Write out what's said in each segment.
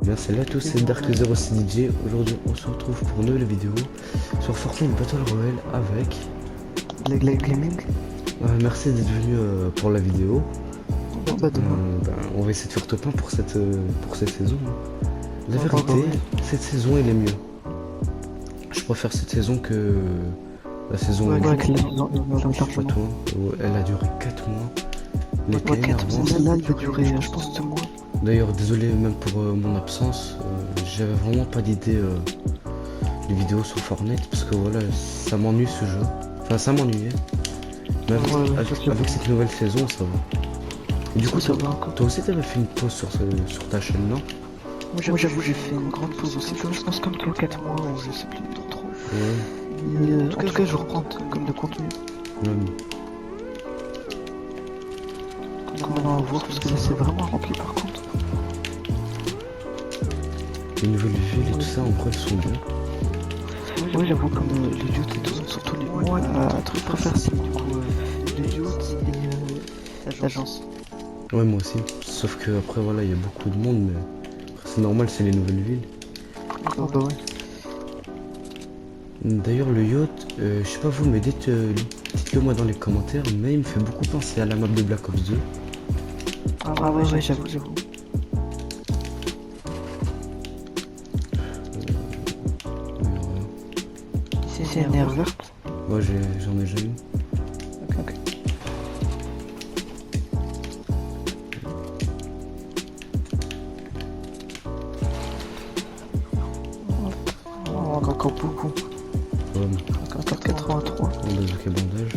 Bien, salut à tous, c'est Dark06DJ. Aujourd'hui, on se retrouve pour une nouvelle vidéo sur Fortnite Battle Royale avec. Leg Gaming. Merci d'être venu pour la vidéo. Bah demain. On va essayer de faire top 1 pour cette saison. La Bah, vérité, ouais. cette saison elle est mieux. Je préfère cette saison que la saison Ouais, où que la saison pas toi. Elle a duré 4 mois. Elle était énervante. Celle-là, elle va durer, je pense, 2 mois. D'ailleurs, désolé même pour mon absence. J'avais vraiment pas d'idée de vidéos sur Fortnite parce que voilà, ça m'ennuie ce jeu. Enfin, ça m'ennuyait. Mais avec cette nouvelle saison, ça va. Et du coup, Ça va encore. toi aussi, t'avais fait une pause sur ta chaîne, non? Moi, j'avoue, j'ai fait une grande pause aussi. Je pense comme toi, 4 mois, ou je sais plus trop. Ouais. Mais, en tout cas, je reprends comme de contenu. Même. Comme maintenant à voir, parce que là, c'est vraiment rempli par contre. Les nouvelles villes et tout ça, en vrai, elles sont bien. Ouais, j'avoue, comme les yachts et tout, surtout les. Moi, un truc que je préfère, c'est du coup les yachts et l'agence. Ouais, moi aussi. Sauf que après, voilà, il y a beaucoup de monde, mais après, c'est normal, c'est les nouvelles villes. Ah bah ouais. D'ailleurs, le yacht, je sais pas vous, mais dites-le moi dans les commentaires, mais il me fait beaucoup penser à la map de Black Ops 2. Ah ouais, j'avoue. C'est une air verte. Moi, j'en ai jamais eu. Ok. Oh, encore beaucoup. Ouais, Encore 83. on a quel bandage.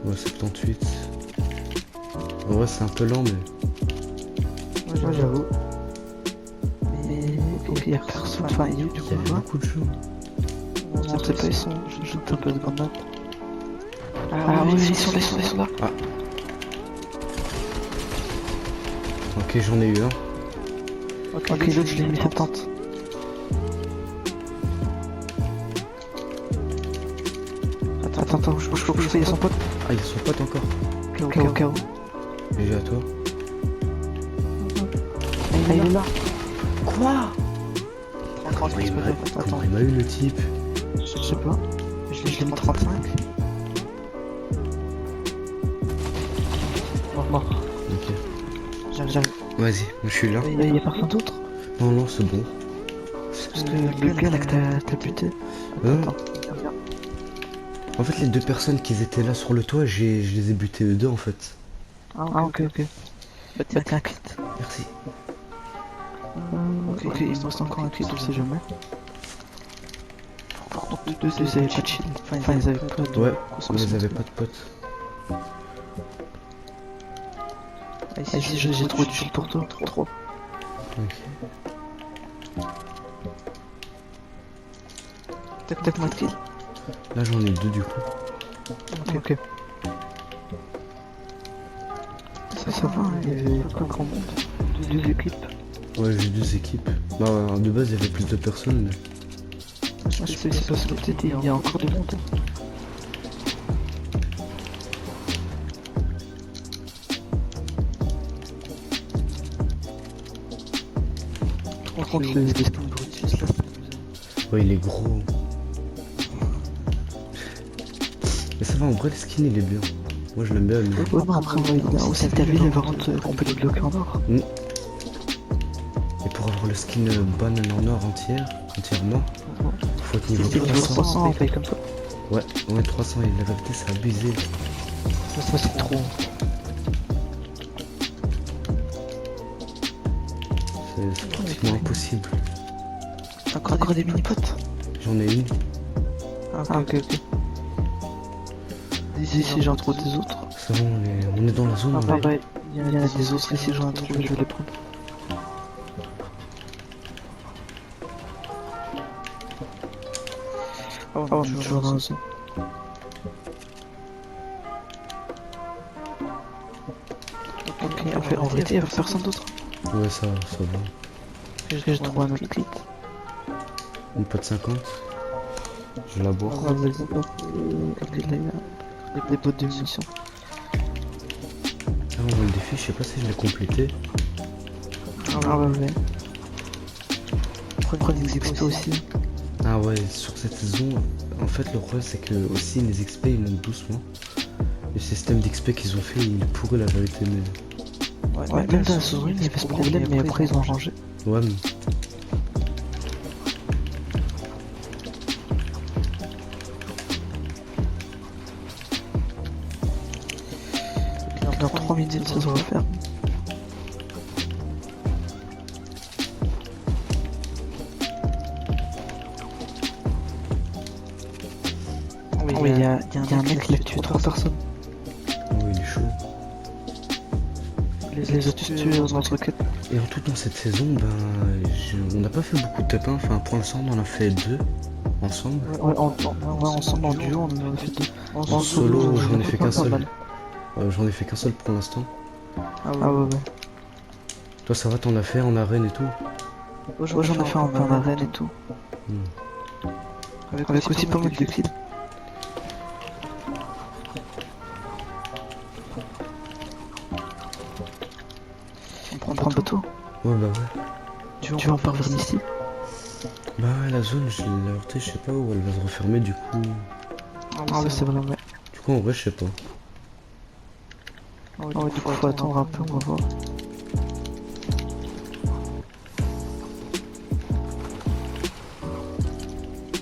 Ouais, 78. En vrai, c'est un peu lent, mais. Ouais, j'avoue. Mais il y a personne. Enfin, il y a du coup, Il y a là. beaucoup de gens. On sait pas, ils sont. Je joue un peu de grande map. Ah oui, ils sont là. Ah. Ok, j'en ai eu un. Ok, l'autre, je l'ai mis 70. Attends, je faut que je fasse son pote. Ah, ils sont potes encore. Au cas où. GG à toi. Ah, il est là. Quoi? Comment Comment il m'a eu le type? Je sais pas. Je l'ai mis 35. Mort. Ok. J'arrive. Vas-y, moi je suis là. Il y a personne d'autre? Non, non, c'est bon. Parce que le gars là que t'as buté. Attends. En fait, les deux personnes qui étaient là sur le toit, je les ai butés eux deux en fait. Ah, ok. Bah, tiens, quitte. Merci. Ok, il me reste encore un quitte, on sait jamais. Donc, deux, ils avaient pas de shield. Enfin, ils avaient pas de. Ouais, ils avaient pas de potes. Ah, ici, j'ai trouvé du shield pour toi. 3. Ok. Tac, moi de kill. Là, j'en ai deux du coup. Ok. Ça va, il y avait pas grand monde. Deux équipes. Ouais, j'ai deux équipes. Bah, de base, il y avait plus de personnes, mais. Je sais, c'est parce que peut-être il y a encore du monde. Par contre, les skins Brutus là, Ouais, il est gros. Mais ça va, en vrai, le skin il est bien. Moi, je l'aime bien. Lui. ouais, non, après, il a aussi ta ville, on peut les bloquer en or. Et pour avoir le skin banane en or entièrement, faut être niveau C'est niveau 300. 300, on paye comme ça. Ouais, 300 et la vérité, c'est abusé. Ça, c'est trop. C'est pratiquement impossible. Encore des mini-potes? J'en ai une. Ah, ok. Ici, j'en trouve des autres. Ça va, on est dans la zone. Ah, bah, il y en a des autres ici, j'en trouve, je vais les prendre. Oh, je suis dans la zone. Ok, en vérité, il y avait personne d'autre. Ouais, ça va. Je trouve un autre kit. Une pote 50. Je la bois. Ah, vas-y, des bottes de munitions. Tiens, on voit le défi, je sais pas si je l'ai complété. Ah ouais. Prenez des expos aussi. Ah ouais, sur cette saison, en fait le problème c'est que aussi les XP ils montent doucement. Le système d'XP qu'ils ont fait, il est pourri la vérité, mais... Ouais, même dans la saison 1, il y avait ce problème, mais après ils ont changé. Ouais, mais... Dans 3 minutes, ça se refaire. Oui, il y a un mec qui a tué 3 personnes. Oh, il est chaud. Les autres tués dans notre quête. Et en tout dans cette saison, on n'a pas fait beaucoup de top 1, enfin pour l'instant on en a fait 2 ensemble. Ouais, ensemble en duo, on en a fait 2. En solo, j'en ai fait qu'un seul. J'en ai fait qu'un seul pour l'instant. Ah ouais. Toi ça va, t'en as fait en arène et tout? Ouais, j'en ai fait en arène et tout. Avec aussi pas mal de kills. On prend le bateau. Ouais, bah ouais. Tu veux en parvenir ici? Bah ouais, la zone, je l'ai heurté, je sais pas où elle va se refermer du coup. Ah ouais, c'est vrai, ouais. Du coup, en vrai, je sais pas. Ah ouais, du coup, faut attendre un peu, on va voir.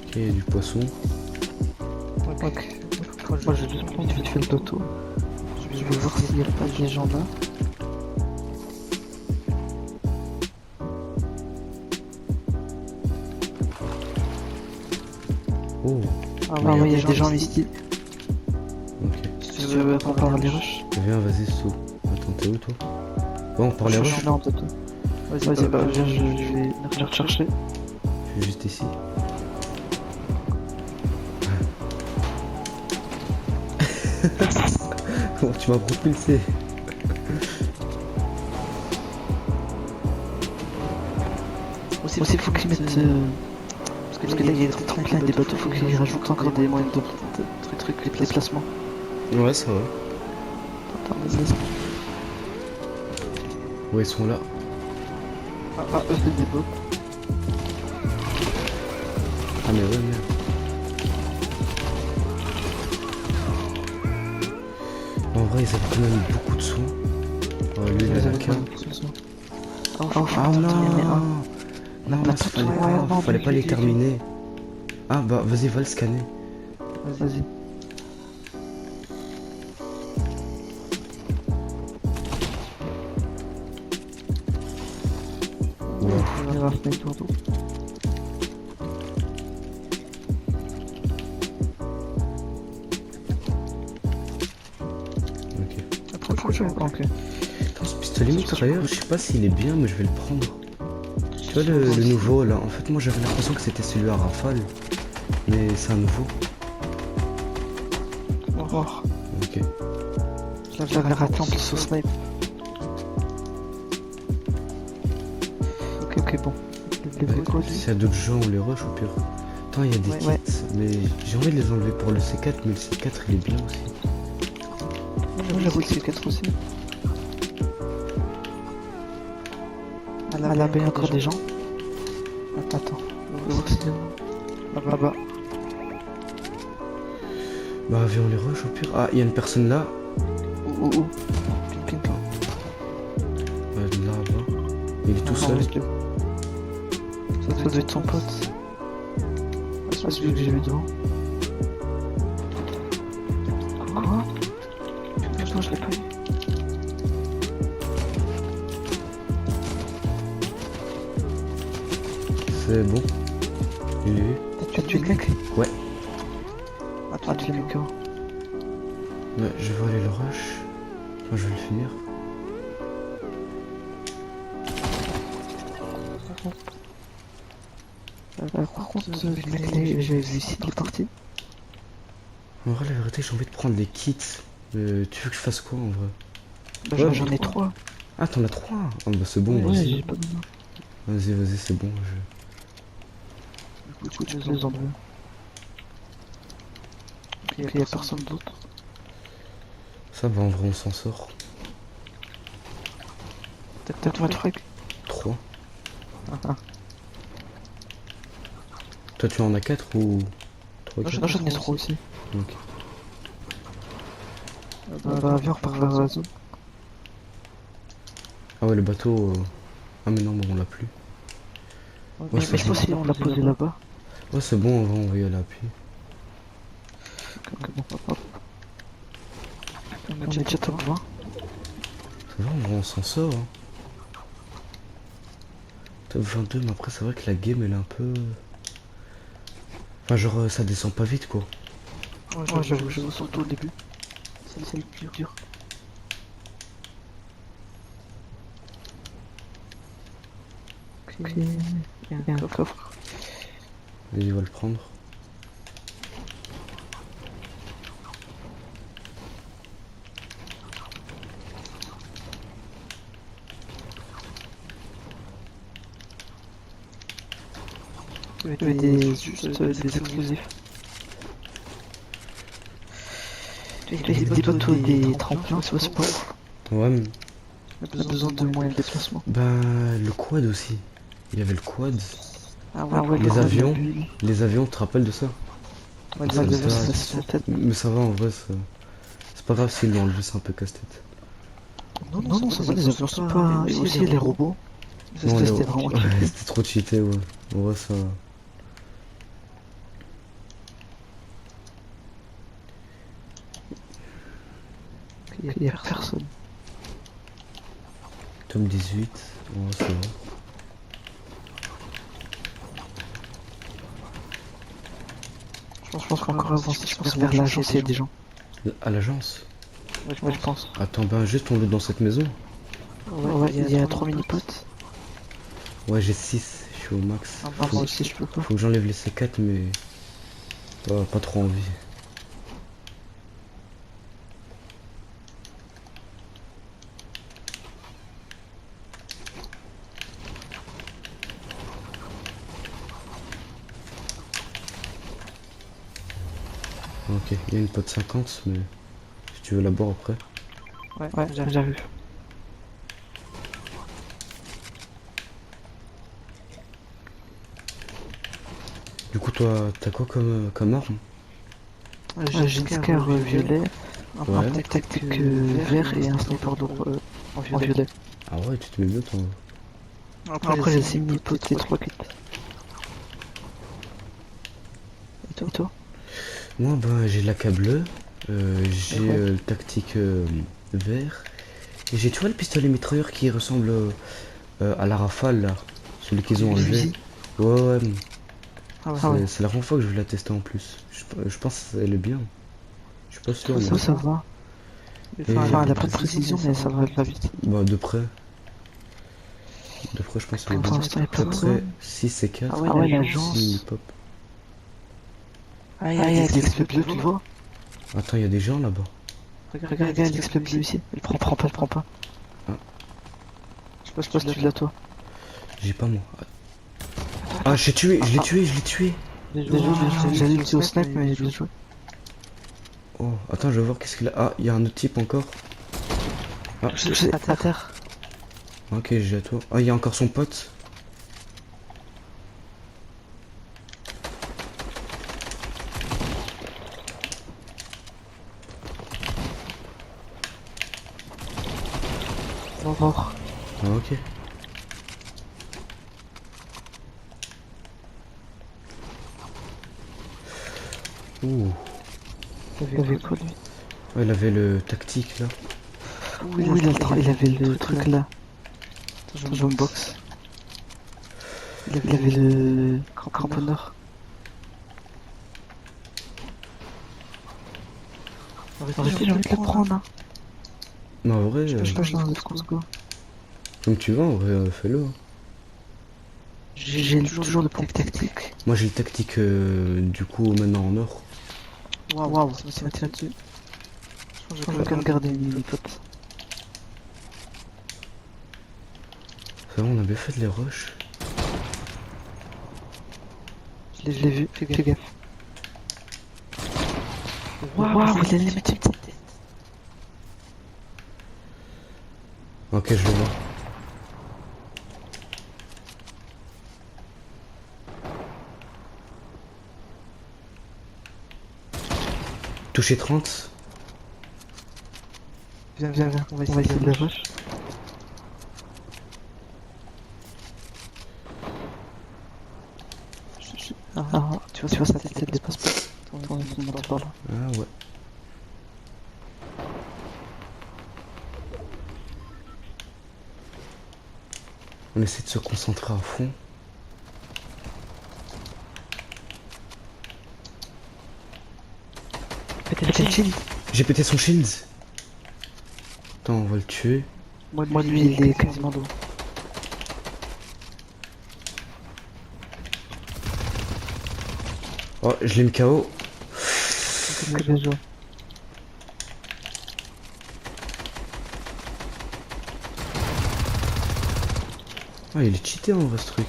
Ok, il y a du poisson. Ok. Moi, je vais juste prendre vite fait le bateau. Je vais voir s'il n'y a pas des gens là. Oh, Ah ouais, il y a des gens ici. ok. Si tu veux attendre par les rushs. Viens, vas-y, saut. Attends, t'es où toi? Bon, par les Je rushs, suis là en bateau. Vas-y, bah viens, je vais les rechercher. je suis juste ici. Oh, tu m'as propulsé. Aussi, faut qu'ils mettent. Parce que là, il y a des tremplins et des bateaux, faut qu'ils rajoutent encore des moyens de trucs, les placements. Ouais, ça va. Attends, vas-y. Ouais, ils sont là. Ah, eux, c'est des bots. Ah, mais ouais, merde. En vrai, ils avaient quand même beaucoup de soins. Ouais, lui, il a la carte. Ah non, non, fallait pas les terminer. Ah bah vas-y, va le scanner. Vas-y. Ouais. On va faire tour d'eau. Ok. Attends, ce pistolet mitrailleur, je sais pas s'il est bien, mais je vais le prendre. Tu vois le nouveau là, en fait moi j'avais l'impression que c'était celui à rafale, mais c'est un nouveau. On va voir. Ok. J'avais raté en plus au snipe. Ok, bon. S'il y a d'autres gens, on les rush au pire. Attends, il y a des kits, mais j'ai envie de les enlever pour le C4, mais le C4 il est bien aussi. Moi j'avoue le C4 aussi. À la baie, encore des gens. Attends. Là-bas. Bah viens, on les rush au pire. Ah, il y a une personne là. Où Ping. Là-bas. Il est tout seul. Ça doit être son pote. Ah, celui que j'ai vu devant. Quoi? Putain, je l'ai pas eu. C'est bon. Il est eu. Tu as tué le mec? Ouais. Ah, tu l'as mis quoi? Ouais, je vais aller le rush. Moi je vais le finir. Par contre, le mec là, j'avais vu ici, il est parti. En vrai, la vérité, j'ai envie de prendre les kits. Tu veux que je fasse quoi en vrai? Bah, j'en ai 3. Ah, t'en as 3? Ah, bah c'est bon, Ouais, vas-y. j'ai pas besoin. Vas-y, c'est bon. Du coup, tu les enlever. Ok, y'a personne d'autre. Ça va, en vrai, on s'en sort. T'as combien de trucs? 3. Ah. Toi tu en as 4 ou 3? Non, j'en ai 3 aussi. Ok. Bah, viens, on repart vers la zone. Ah ouais, le bateau. Ah mais non, bon, on l'a plus. Mais c'est je pense bon. qu'on l'a posé là-bas. Ouais, c'est bon, on va y aller à pied. On est déjà top 20. Ça va, on s'en sort. Hein. Top 22, mais après, c'est vrai que la game elle est un peu. Enfin, genre, ça descend pas vite quoi. Ouais, j'avoue, surtout au début. C'est le plus dur. Ok, il y a un coffre. Vas-y, on va le prendre. Il y avait juste des explosifs. Il y avait des bateaux, des tremplins, c'est pas ouf. Ouais, mais. On a besoin de moyens de déplacement. Ben, le quad aussi. Il y avait le quad. Ah ouais, Les le avions. bulle. Les avions, tu te rappelles de ça? Ouais, Ça les me avions, tape. c'est la tête. Mais ça va en vrai, c'est pas grave s'ils l'ont enlevé, c'est un peu casse-tête. Non, ça va, les avions, c'est pas. Et aussi les robots. Non, C'était vraiment ouais, cheaté. c'était trop cheaté, ouais. En vrai, ça. Il y a personne. Tome 18, ouais, ça va. Je pense qu'encore avancer, je pense vers l'agence, il y a des gens. À l'agence? Ouais, je pense. Attends, ben juste on loot dans cette maison. Ouais, il y a 3 mini-potes. Ouais, j'ai 6, je suis au max. Moi aussi, je peux pas. Faut que j'enlève les C4, mais. Pas trop envie. Ok, il y a une pote 50, mais si tu veux la boire après. Ouais, j'arrive. Du coup, toi, t'as quoi comme arme? J'ai une scar violet, Ouais. un tactique vert et un sniper en violet. Ah ouais, tu te mets bien toi. Après, j'ai 6 mini-potes et 3 kits. Et toi? Moi, ben, j'ai la bleue, j'ai Ouais. le tactique vert, et j'ai, tu vois, le pistolet mitrailleur qui ressemble à la Rafale, là, celui qu'ils ont enlevé. Uzi. Ouais, Ah ouais. c'est la première fois que je vais la tester en plus. Je pense qu'elle est bien. Je suis pas sûr, mais. Ça va. Enfin, elle a pas de précision, mais ça va vite. Bah, de près. De près, je pense qu'elle est Pour bien. l'instant, il y a Après, personne. 6 et 4. Ah ouais, l'agence. 6 mini-pop. Ah, il y a des XP bleus, tu le vois? Attends, il y a des gens là-bas. Regarde l'XP bleu ici. Il prend pas. Ah. Je sais pas si tu l'as toi. J'ai pas moi. Ah, je l'ai tué. J'allais le tuer au snipe, mais j'ai bien joué. Oh, attends, je vais voir qu'est-ce qu'il a. Ah, il y a un autre type encore. Ah, À terre. ok, j'ai à toi. Ah, il y a encore son pote. Mort. Ah, ok. Ouh. Il avait quoi lui? Ouais, il avait le tactique là. Oui, il avait le truc là. Je me boxe. Il avait le cramponneur. Arrêtez, j'ai envie de le prendre. Hein. Mais en vrai, Je passe dans un autre coin. comme tu vas, en vrai, fais-le. Hein. J'ai toujours le point tactique. Moi, j'ai le tactique du coup maintenant en or. Waouh, ça m'a tiré dessus. Je vais quand même garder mes potes. C'est vrai, on a bien fait de les rush. Je l'ai vu, fais gaffe. Waouh, il a les petite tête. Ok, je le vois. touché 30. Viens, on va essayer de la rush. Tu vois sa tête, elle dépasse pas. Ton monte par là. Ah ouais. On essaie de se concentrer à fond. Pétez le shield. J'ai pété son shield. Attends, on va le tuer. Moi, lui, il est quasiment dos. Oh, je l'ai mis KO. Très bien joué. Ah, il est cheaté en vrai ce truc.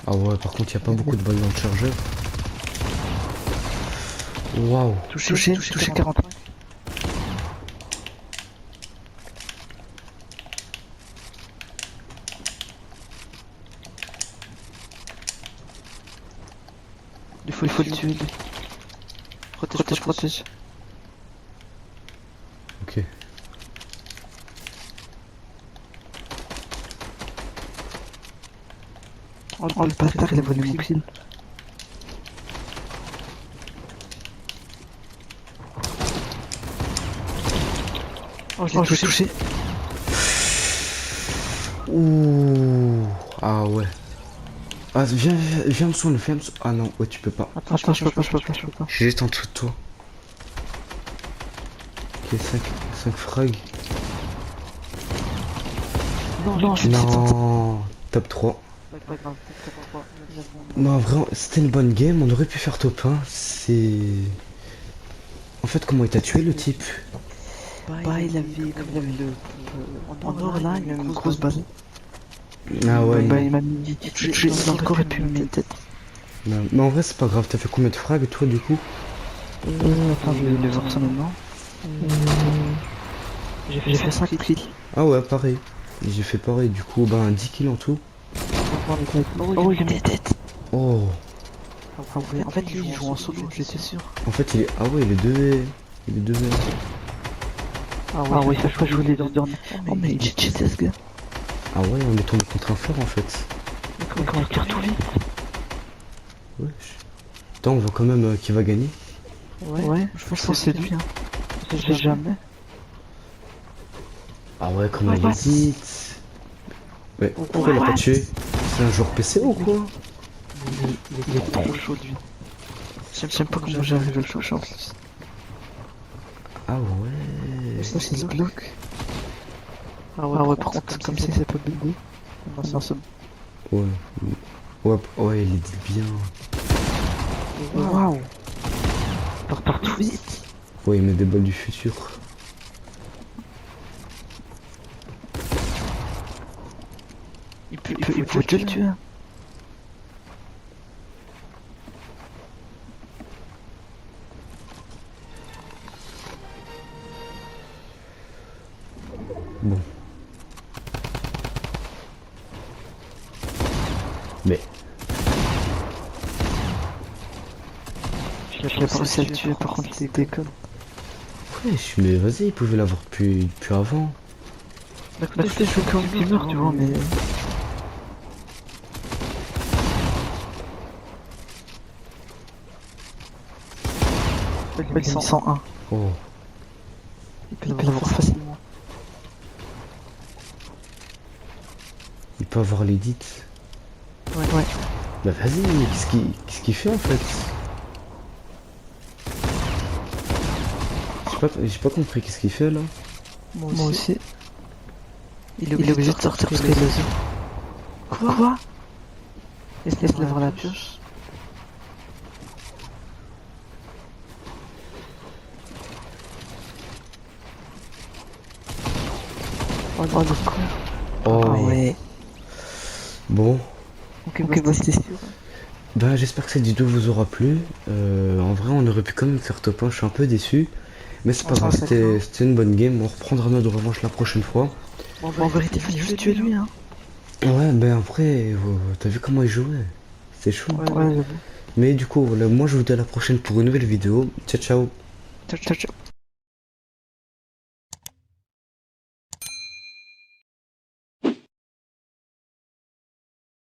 Ah ouais, par contre, il n'y a pas beaucoup de balles dans le chargeur. Waouh. Touché 40. Il faut le tuer, lui. Protège. Ok. Oh, le bâtard, il a volé mon kill. Oh, je l'ai touché. Ouh. Ah ouais. Ah, viens me soigner, Ah non, ouais, tu peux pas. Attends, je peux pas. Je suis juste en dessous de toi. Ok, 5 frags. Non, je Non, top 3. Non, vraiment, c'était une bonne game, on aurait pu faire top 1. C'est... En fait, comment il t'a tué le type? Bah, il avait le... En or là, il a une grosse balle. Ah ouais. Bah, il m'a mis... Je suis dans le corps et puis il m'a mis une tête. Non, mais en vrai, c'est pas grave, t'as fait combien de frags toi du coup? Attends, je vais le voir ça maintenant. J'ai fait 5 kills. Ah ouais, pareil. J'ai fait pareil, du coup, ben 10 kills en tout. Oh, il a mis des têtes. Oh. Ah ouais, en fait, lui, il joue en solo, j'étais sûr. En fait, il est... Ah ouais, il est 2V. Il est 2V. Ah ouais, ça je jouer les derniers. Oh, mais il est cheaté ce gars. Ah ouais, on est tombé contre un fer en fait. Comment il tire tout vite. Wesh. Attends, on voit quand même qui va gagner. Ouais, je pense que c'est lui. Hein. Je sais jamais. Ah ouais, comment il hésite. Ouais, pourquoi il l'a pas tué? C'est un joueur PC ou quoi? Il est trop chaud lui. J'aime pas comment j'arrive à le choquer en plus. Ah ouais. Ça c'est le bloc. Ah ouais, par contre, comme ça c'est pas BD. Non, c'est un sub. Ouais. Ouais, il est bien. Waouh. Partout vite. Ouais, il met des balles du futur. Il peut te le tuer. Bon. Mais. Je l'ai pas réussi à le tuer, par contre il déconne. Wesh, mais vas-y, il pouvait l'avoir depuis avant. D'accord, je joue quand il meurt, tu vois, mais... Il est 101. Oh. Il peut l'avoir facilement. Il peut avoir l'édit. Ouais. Bah vas-y, mais qu'est-ce qu'il fait en fait? J'ai pas compris qu'est-ce qu'il fait là. Moi aussi. Il est obligé de sortir parce qu'il est laser. Quoi? Laisse-le voir la pioche. Oh le con. Oh. Ah ouais. Bon. Ok, bah c'était sûr. Bah j'espère que cette vidéo vous aura plu. En vrai on aurait pu quand même faire top 1, je suis un peu déçu. Mais c'est pas grave, c'était une bonne game, on reprendra notre revanche la prochaine fois. En vérité, il fallait juste tuer lui hein. Ouais, ben après, t'as vu comment il jouait? C'est chaud. Ouais, j'avoue. Mais du coup, voilà, moi je vous dis à la prochaine pour une nouvelle vidéo. Ciao, ciao. Ciao, ciao, ciao.